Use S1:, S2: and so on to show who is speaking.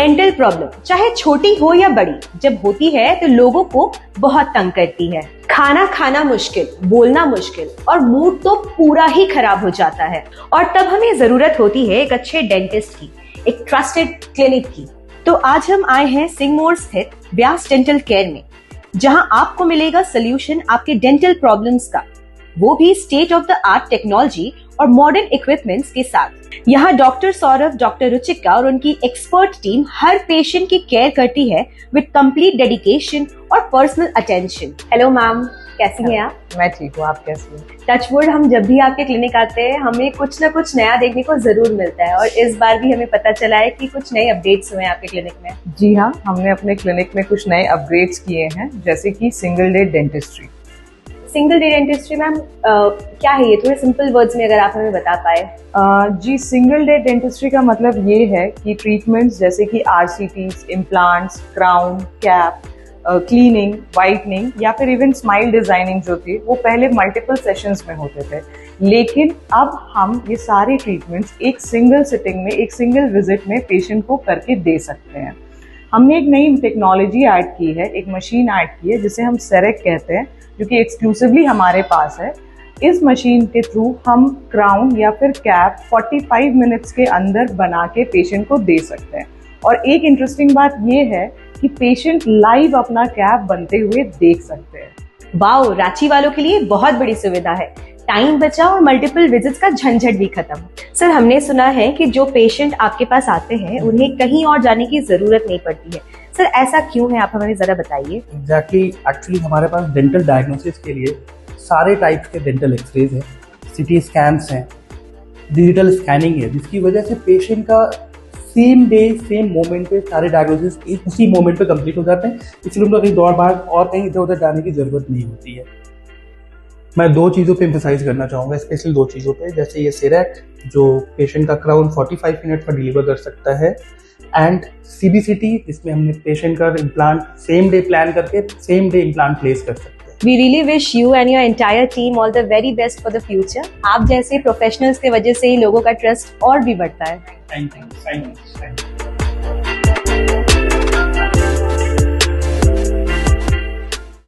S1: Dental problem चाहे छोटी हो या बड़ी, जब होती है तो लोगों को बहुत तंग करती है। खाना खाना मुश्किल, बोलना मुश्किल और मूड तो पूरा ही खराब हो जाता है। और तब हमें जरूरत होती है एक अच्छे डेंटिस्ट की, एक ट्रस्टेड क्लिनिक की। तो आज हम आए हैं सिंगमोर स्थित व्यास डेंटल केयर में, जहां आपको मिलेगा सोल्यूशन आपके डेंटल प्रॉब्लम्स का, वो भी state of the art technology और मॉडर्न इक्विपमेंट्स के साथ। यहाँ डॉक्टर सौरभ, डॉक्टर रुचिका और उनकी एक्सपर्ट टीम हर पेशेंट की केयर करती है विद कंप्लीट डेडिकेशन और पर्सनल अटेंशन। हेलो मैम, कैसी हैं आप?
S2: मैं ठीक हूँ, आप कैसी हैं?
S1: टचवुड, हम जब भी आपके क्लिनिक आते हैं हमें कुछ ना कुछ नया देखने को जरूर मिलता है, और इस बार भी हमें पता चला है कि कुछ नए अपडेट्स हुए हैं आपके क्लिनिक में।
S2: जी हाँ, हमने अपने क्लिनिक में कुछ नए अपग्रेड्स किए हैं, जैसे कि single day dentistry.
S1: Single day dentistry ma'am क्या है ये? थोड़े सिंपल वर्ड्स में अगर आप हमें बता पाए।
S2: जी, सिंगल डे डेंटिस्ट्री का मतलब ये है कि ट्रीटमेंट्स जैसे कि RCTs, implants, crown, cap, cleaning, whitening या फिर इवन स्माइल डिजाइनिंग जो थी वो पहले मल्टीपल सेशंस में होते थे, लेकिन अब हम ये सारे ट्रीटमेंट्स एक सिंगल सिटिंग में, एक सिंगल विजिट में पेशेंट को करके दे सकते हैं। हमने एक नई टेक्नोलॉजी ऐड की है, एक मशीन ऐड की है जिसे हम सेरेक कहते हैं, जो कि एक्सक्लूसिवली हमारे पास है। इस मशीन के थ्रू हम क्राउन या फिर कैप 45 मिनट्स के अंदर बना के पेशेंट को दे सकते हैं। और एक इंटरेस्टिंग बात ये है कि पेशेंट लाइव अपना कैप बनते हुए देख सकते हैं।
S1: वाओ, रांची वालों के लिए बहुत बड़ी सुविधा है, टाइम बचा और मल्टीपल विजिट्स का झंझट भी खत्म। सर, हमने सुना है कि जो पेशेंट आपके पास आते हैं उन्हें कहीं और जाने की जरूरत नहीं पड़ती है। सर, ऐसा क्यों है, आप हमें जरा बताइए।
S3: एग्जैक्टली, एक्चुअली हमारे पास डेंटल डायग्नोसिस के लिए सारे टाइप्स के डेंटल एक्सरेज हैं, सिटी स्कैन्स हैं, डिजिटल स्कैनिंग है, जिसकी वजह से पेशेंट का सेम डे सेम मोमेंट पे सारे डायग्नोसिस उसी मोमेंट पे कंप्लीट हो जाते हैं। इसलिए उनको कहीं दौड़ भाग और कहीं इधर उधर जाने की जरूरत नहीं होती है। मैं दो चीज़ों पे एम्फसाइज करना चाहूँगा, स्पेशली दो चीज़ों पे, जैसे ये सेरेक जो पेशेंट का क्राउन 45 मिनट पर डिलीवर कर सकता है, एंड सीबीसीटी जिसमें हमने पेशेंट का इम्प्लांट सेम डे प्लान करके सेम डे इम्प्लांट प्लेस कर सकते हैं।
S1: We really wish you and your entire team all the very best for the future. आप जैसे प्रोफेशनल्स की वजह से ही लोगों का ट्रस्ट और भी बढ़ता है।
S3: Thank you.